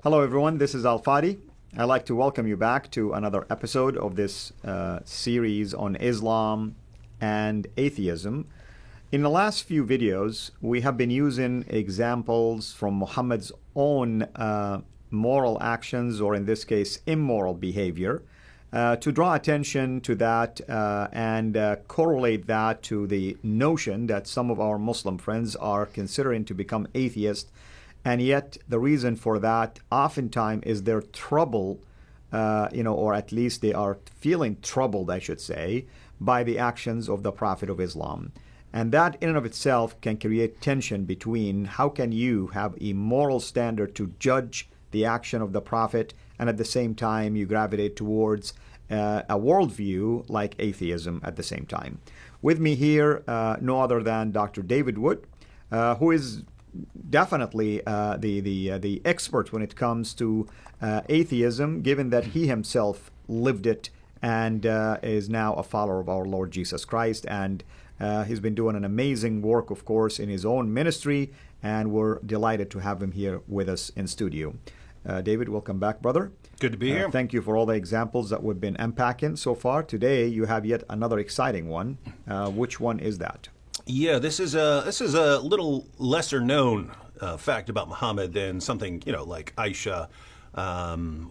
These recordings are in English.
Hello, everyone. This is Fadi. I'd like to welcome you back to another episode of this series on Islam and atheism. In the last few videos, we have been using examples from Muhammad's own moral actions, or in this case, immoral behavior, to draw attention to that and correlate that to the notion that some of our Muslim friends are considering to become atheists. And yet, the reason for that oftentimes is their trouble, or at least they are feeling troubled, I should say, by the actions of the Prophet of Islam. And that in and of itself can create tension between how can you have a moral standard to judge the action of the Prophet, and at the same time you gravitate towards a worldview like atheism at the same time. With me here, no other than Dr. David Wood, who is definitely the expert when it comes to atheism, given that he himself lived it and is now a follower of our Lord Jesus Christ. And he's been doing an amazing work, of course, in his own ministry, and we're delighted to have him here with us in studio. David, welcome back, brother. Good to be here. Thank you for all the examples that we've been unpacking so far. Today, you have yet another exciting one. Which one is that? Yeah, this is a little lesser known fact about Muhammad than something like Aisha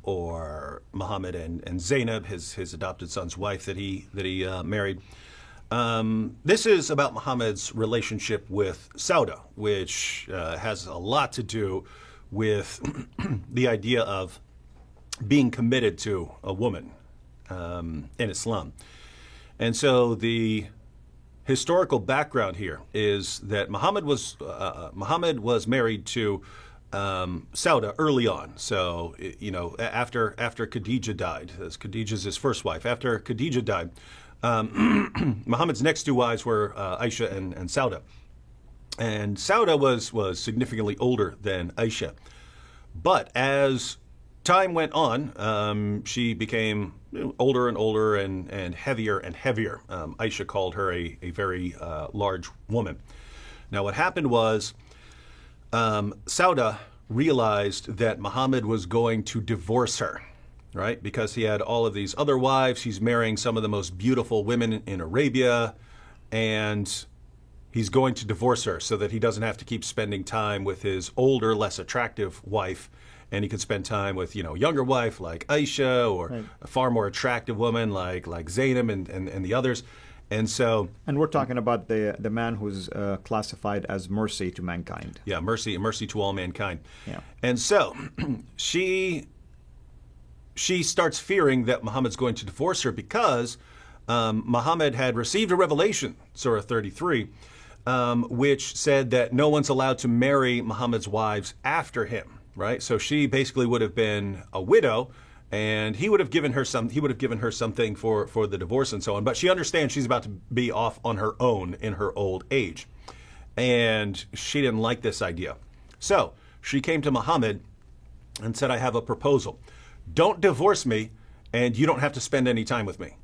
or Muhammad and Zainab, his adopted son's wife that he married. This is about Muhammad's relationship with Sauda, which has a lot to do with the idea of being committed to a woman in Islam. And so the historical background here is that Muhammad was married to Sauda early on. So after Khadija died, as Khadija's his first wife. After Khadija died, Muhammad's next two wives were Aisha and Sauda. And Sauda was significantly older than Aisha, but as time went on, she became older and older and heavier and heavier. Aisha called her a very large woman. Now, what happened was Sauda realized that Muhammad was going to divorce her, right? Because he had all of these other wives. He's marrying some of the most beautiful women in Arabia, and he's going to divorce her so that he doesn't have to keep spending time with his older, less attractive wife, and he could spend time with, younger wife like Aisha, or right, a far more attractive woman like Zainab and the others. And so, and we're talking about the man who's classified as mercy to mankind. Yeah, mercy to all mankind. Yeah. And so she starts fearing that Muhammad's going to divorce her because Muhammad had received a revelation, Surah 33, which said that no one's allowed to marry Muhammad's wives after him. Right, so she basically would have been a widow, and he would have given her something for the divorce and so on. But she understands she's about to be off on her own in her old age, and she didn't like this idea. So she came to Muhammad and said, "I have a proposal. Don't divorce me, and you don't have to spend any time with me.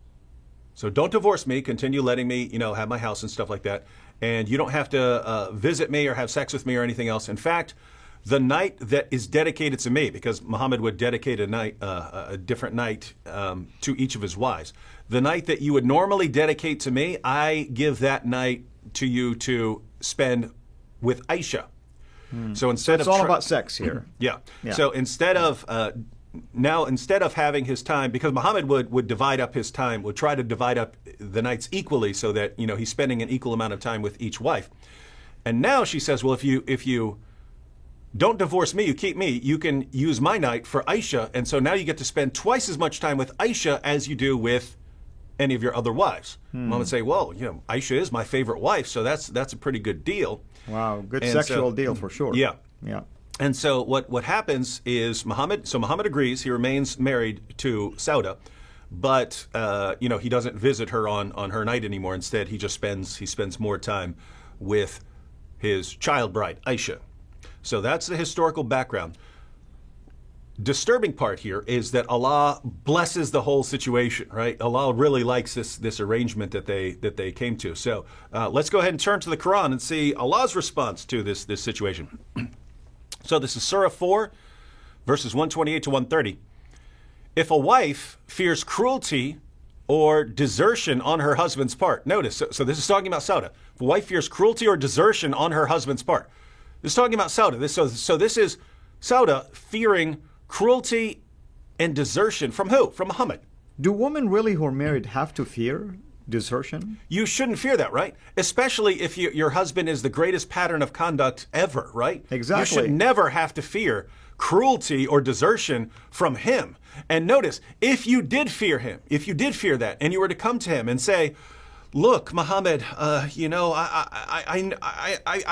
So don't divorce me. Continue letting me, have my house and stuff like that, and you don't have to visit me or have sex with me or anything else. In fact, the night that is dedicated to me," because Muhammad would dedicate a different night to each of his wives. "The night that you would normally dedicate to me, I give that night to you to spend with Aisha." So instead it's all about sex here. Yeah. So instead of having his time, because Muhammad would divide up his time, would try to divide up the nights equally so that he's spending an equal amount of time with each wife. And now she says, well, if you don't divorce me, you keep me, you can use my night for Aisha, and so now you get to spend twice as much time with Aisha as you do with any of your other wives. Mom would say, well, Aisha is my favorite wife, so that's a pretty good deal. Wow, good sexual deal for sure. Yeah. Yeah. And so what happens is Muhammad agrees, he remains married to Sauda, but he doesn't visit her on her night anymore. Instead, he spends more time with his child bride, Aisha. So that's the historical background. Disturbing part here is that Allah blesses the whole situation, right? Allah really likes this arrangement that they came to. So let's go ahead and turn to the Quran and see Allah's response to this situation. So this is Surah 4, verses 128 to 130. If a wife fears cruelty or desertion on her husband's part. Notice, so this is talking about Sauda. If a wife fears cruelty or desertion on her husband's part. This is talking about Sauda. So this is Sauda fearing cruelty and desertion from who? From Muhammad. Do women really who are married have to fear desertion? You shouldn't fear that, right? Especially if your husband is the greatest pattern of conduct ever, right? Exactly. You should never have to fear cruelty or desertion from him. And notice, if you did fear him, if you did fear that, and you were to come to him and say, look, Muhammad, I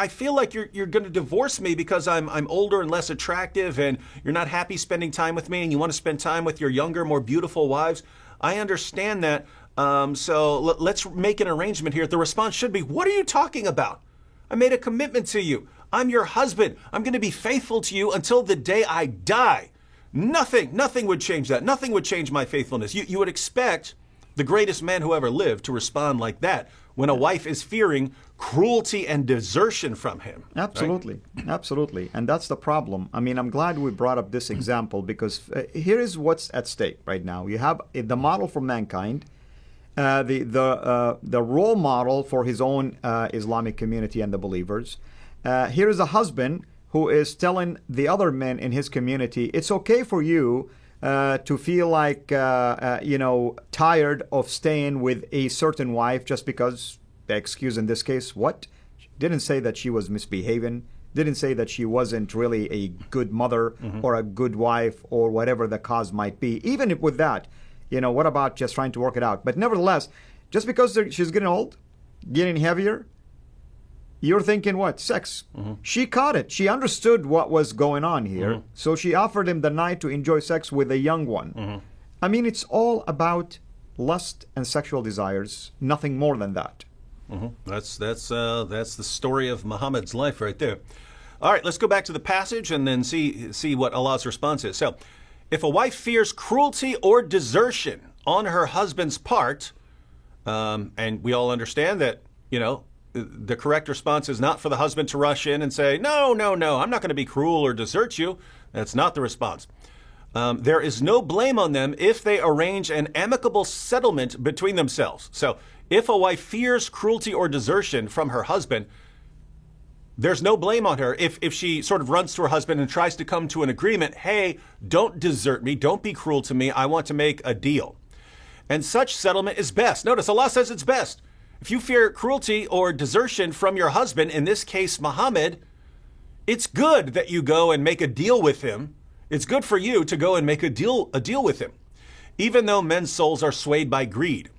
feel like you're going to divorce me because I'm older and less attractive, and you're not happy spending time with me, and you want to spend time with your younger, more beautiful wives. I understand that. So let's make an arrangement here. The response should be, what are you talking about? I made a commitment to you. I'm your husband. I'm going to be faithful to you until the day I die. Nothing would change that. Nothing would change my faithfulness. You would expect the greatest man who ever lived to respond like that when a wife is fearing cruelty and desertion from him. Absolutely. Right? Absolutely. And that's the problem. I mean, I'm glad we brought up this example because here is what's at stake right now. You have the model for mankind, the role model for his own Islamic community and the believers. Here is a husband who is telling the other men in his community, it's okay for you to feel like, tired of staying with a certain wife just because, the excuse in this case, what? Didn't say that she was misbehaving, didn't say that she wasn't really a good mother or a good wife or whatever the cause might be. Even if with that, what about just trying to work it out? But nevertheless, just because she's getting old, getting heavier, you're thinking what? Sex. She caught it. She understood what was going on here. So she offered him the night to enjoy sex with a young one. I mean, it's all about lust and sexual desires, nothing more than that. That's the story of Muhammad's life right there. All right, let's go back to the passage and then see what Allah's response is. So, if a wife fears cruelty or desertion on her husband's part, and we all understand that, the correct response is not for the husband to rush in and say, no, I'm not going to be cruel or desert you. That's not the response. There is no blame on them if they arrange an amicable settlement between themselves. So if a wife fears cruelty or desertion from her husband, there's no blame on her if she sort of runs to her husband and tries to come to an agreement. Hey, don't desert me. Don't be cruel to me. I want to make a deal. And such settlement is best. Notice Allah says it's best. If you fear cruelty or desertion from your husband, in this case, Muhammad, it's good that you go and make a deal with him. It's good for you to go and make a deal with him, even though men's souls are swayed by greed.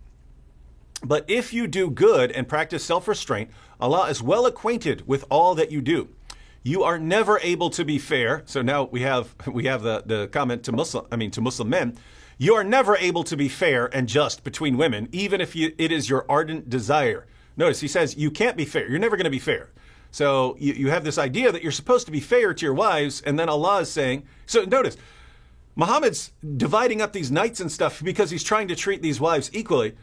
But if you do good and practice self-restraint, Allah is well acquainted with all that you do. You are never able to be fair. So now we have the comment to Muslim men. You are never able to be fair and just between women, even if it is your ardent desire. Notice he says you can't be fair. You're never going to be fair. So you have this idea that you're supposed to be fair to your wives, and then Allah is saying, so notice, Muhammad's dividing up these nights and stuff because he's trying to treat these wives equally.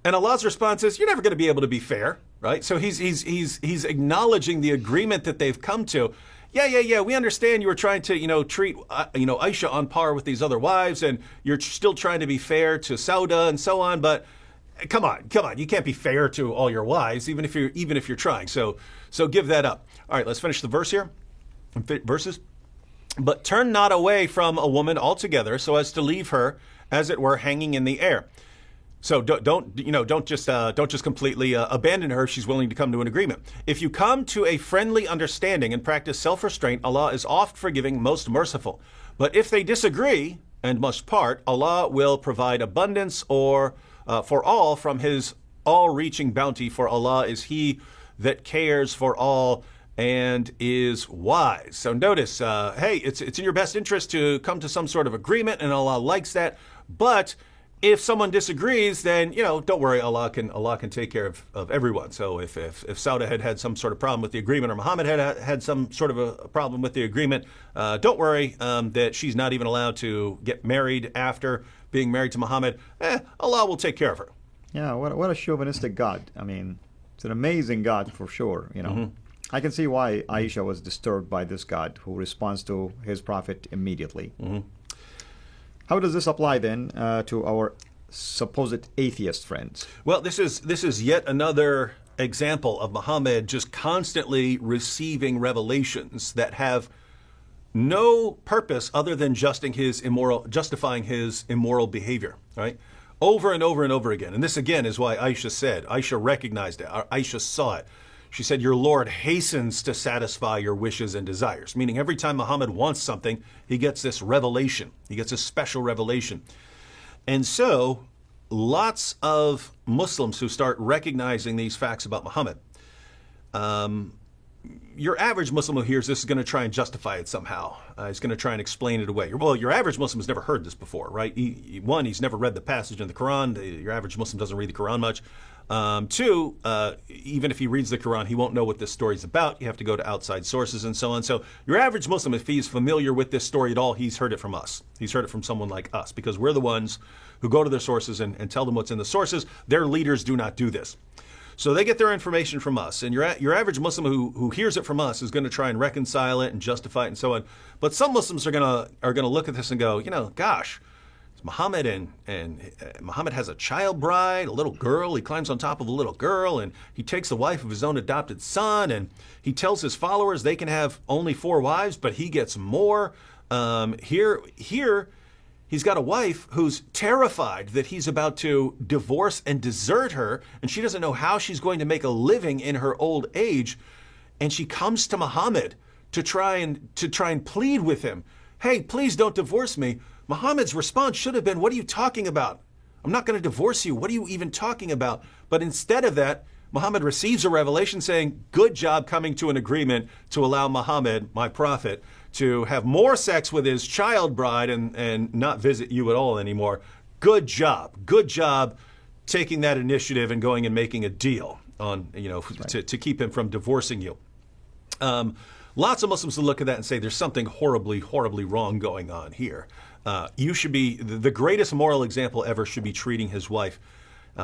And Allah's response is, you're never going to be able to be fair, right? So he's acknowledging the agreement that they've come to. Yeah, we understand you were trying to, treat, Aisha on par with these other wives, and you're still trying to be fair to Sauda and so on, but come on, you can't be fair to all your wives, even if you're trying. So give that up. All right, let's finish the verse here. Verses. But turn not away from a woman altogether, so as to leave her, as it were, hanging in the air. So don't just completely abandon her if she's willing to come to an agreement. If you come to a friendly understanding and practice self-restraint, Allah is oft forgiving, most merciful. But if they disagree and must part, Allah will provide abundance for all from His all-reaching bounty. For Allah is He that cares for all and is wise. So notice, hey, it's in your best interest to come to some sort of agreement, and Allah likes that. But if someone disagrees, then, don't worry, Allah can take care of everyone. So if Sauda had some sort of problem with the agreement, or Muhammad had some sort of a problem with the agreement, don't worry that she's not even allowed to get married after being married to Muhammad. Allah will take care of her. Yeah, what a chauvinistic God. I mean, it's an amazing God for sure, I can see why Aisha was disturbed by this God who responds to his prophet immediately. How does this apply then to our supposed atheist friends? Well, this is yet another example of Muhammad just constantly receiving revelations that have no purpose other than justifying his immoral behavior, right? Over and over and over again. And this again is why Aisha recognized it. Aisha saw it. She said, your Lord hastens to satisfy your wishes and desires. Meaning every time Muhammad wants something, he gets this revelation. He gets a special revelation. And so lots of Muslims who start recognizing these facts about Muhammad, your average Muslim who hears this is going to try and justify it somehow. He's going to try and explain it away. Well, your average Muslim has never heard this before, right? He's never read the passage in the Quran. Your average Muslim doesn't read the Quran much. Two, even if he reads the Quran, he won't know what this story is about. You have to go to outside sources and so on. So your average Muslim, if he's familiar with this story at all, he's heard it from us. He's heard it from someone like us, because we're the ones who go to their sources and tell them what's in the sources. Their leaders do not do this. So they get their information from us. And your average Muslim who hears it from us is going to try and reconcile it and justify it and so on. But some Muslims are going to look at this and go, gosh, Muhammad and Muhammad has a child bride, a little girl. He climbs on top of a little girl, and he takes the wife of his own adopted son, and he tells his followers they can have only 4 wives, but he gets more. Here, he's got a wife who's terrified that he's about to divorce and desert her, and she doesn't know how she's going to make a living in her old age. And she comes to Muhammad to try and plead with him. Hey, please don't divorce me. Muhammad's response should have been, what are you talking about? I'm not going to divorce you. What are you even talking about? But instead of that, Muhammad receives a revelation saying, good job coming to an agreement to allow Muhammad, my prophet, to have more sex with his child bride and not visit you at all anymore. Good job. Good job taking that initiative and going and making a deal on, to keep him from divorcing you. Lots of Muslims will look at that and say there's something horribly, horribly wrong going on here. You should be, the greatest moral example ever should be treating his wife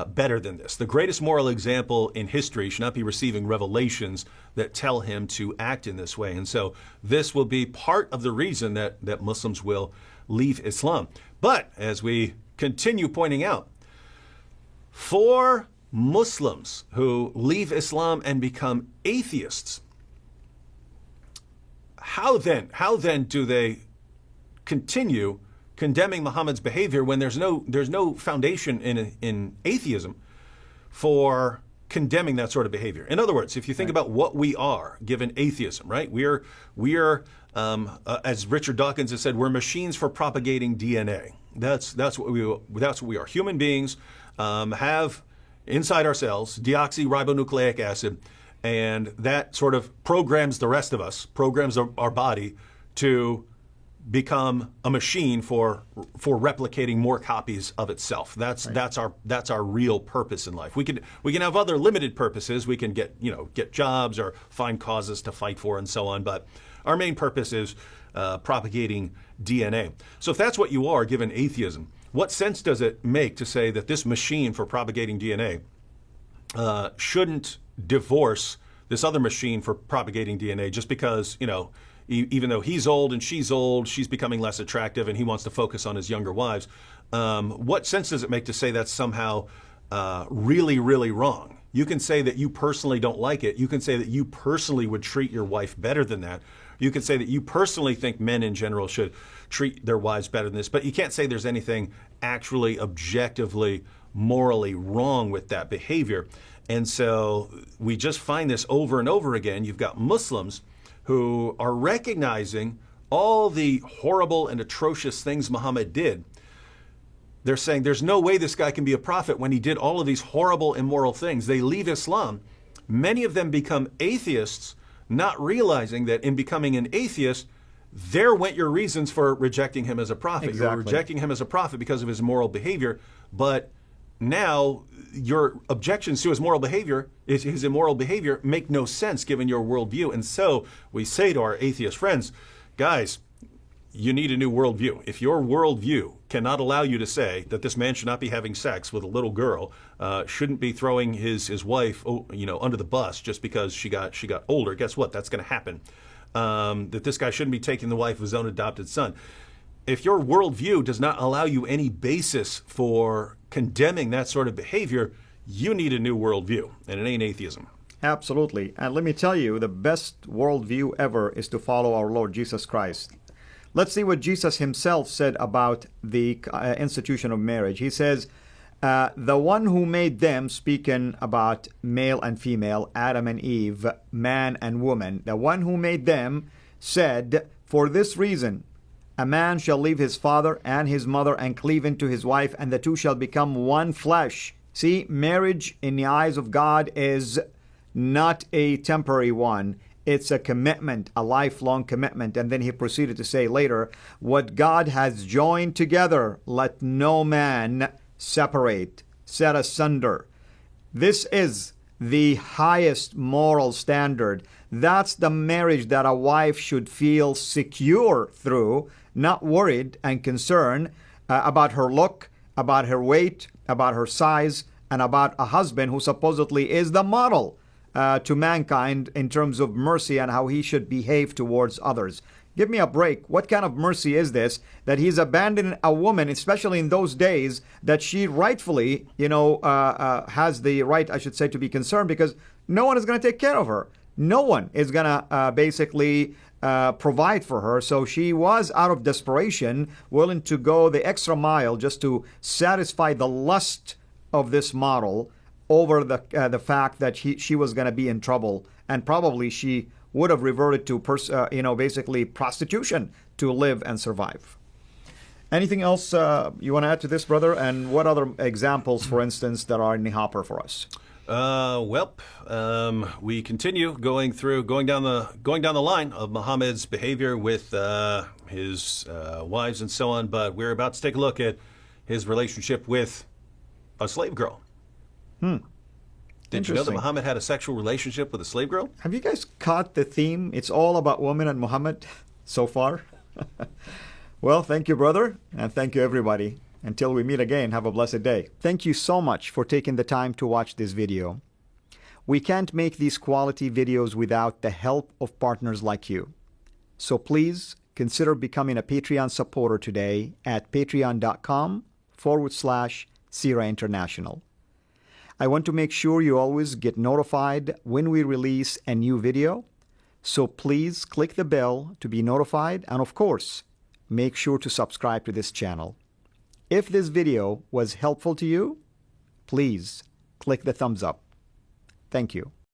better than this. The greatest moral example in history should not be receiving revelations that tell him to act in this way. And so this will be part of the reason that Muslims will leave Islam. But as we continue pointing out, for Muslims who leave Islam and become atheists, how then do they continue condemning Muhammad's behavior when there's no foundation in atheism for condemning that sort of behavior? In other words, if you think about what we are given atheism, right? We are as Richard Dawkins has said, we're machines for propagating DNA. That's what we are. Human beings have inside ourselves deoxyribonucleic acid, and that sort of programs the rest of us, programs our body to become a machine for replicating more copies of itself. That's our real purpose in life. We can have other limited purposes. We can get jobs or find causes to fight for and so on. But our main purpose is propagating DNA. So if that's what you are, given atheism, what sense does it make to say that this machine for propagating DNA shouldn't divorce this other machine for propagating DNA just because, even though he's old and she's becoming less attractive and he wants to focus on his younger wives? What sense does it make to say that's somehow really, really wrong? You can say that you personally don't like it. You can say that you personally would treat your wife better than that. You can say that you personally think men in general should treat their wives better than this, but you can't say there's anything actually objectively, morally wrong with that behavior. And so we just find this over and over again. You've got Muslims who are recognizing all the horrible and atrocious things Muhammad did. They're saying there's no way this guy can be a prophet when he did all of these horrible, immoral things. They leave Islam. Many of them become atheists, not realizing that in becoming an atheist, there went your reasons for rejecting him as a prophet. Exactly. You're rejecting him as a prophet because of his immoral behavior, but now your objections to his immoral behavior make no sense given your worldview. And so we say to our atheist friends, guys, you need a new worldview. If your worldview cannot allow you to say that this man should not be having sex with a little girl, shouldn't be throwing his wife, under the bus just because she got older, guess what? That's going to happen. That this guy shouldn't be taking the wife of his own adopted son. If your worldview does not allow you any basis for condemning that sort of behavior, you need a new worldview, and it ain't atheism. Absolutely. And let me tell you, the best worldview ever is to follow our Lord Jesus Christ. Let's see what Jesus himself said about the institution of marriage. He says, the one who made them, speaking about male and female, Adam and Eve, man and woman, the one who made them said, for this reason, a man shall leave his father and his mother and cleave unto his wife, and the two shall become one flesh. See, marriage in the eyes of God is not a temporary one. It's a commitment, a lifelong commitment. And then he proceeded to say later, what God has joined together, let no man separate, set asunder. This is the highest moral standard. That's the marriage that a wife should feel secure through, not worried and concerned about her look, about her weight, about her size, and about a husband who supposedly is the model to mankind in terms of mercy and how he should behave towards others. Give me a break. What kind of mercy is this that he's abandoning a woman, especially in those days, that she rightfully, has the right, I should say, to be concerned because no one is going to take care of her. No one is going to basically provide for her. So she was, out of desperation, willing to go the extra mile just to satisfy the lust of this model over the fact that she was going to be in trouble, and probably she would have reverted to basically prostitution to live and survive. Anything else you want to add to this, brother? And what other examples, for instance, that are in the hopper for us? We continue going down the line of Muhammad's behavior with his wives and so on. But we're about to take a look at his relationship with a slave girl. Did you know that Muhammad had a sexual relationship with a slave girl? Have you guys caught the theme? It's all about women and Muhammad so far. Well, thank you, brother, and thank you, everybody. Until we meet again, have a blessed day. Thank you so much for taking the time to watch this video. We can't make these quality videos without the help of partners like you. So please consider becoming a Patreon supporter today at patreon.com/CIRA International. I want to make sure you always get notified when we release a new video. So please click the bell to be notified. And of course, make sure to subscribe to this channel. If this video was helpful to you, please click the thumbs up. Thank you.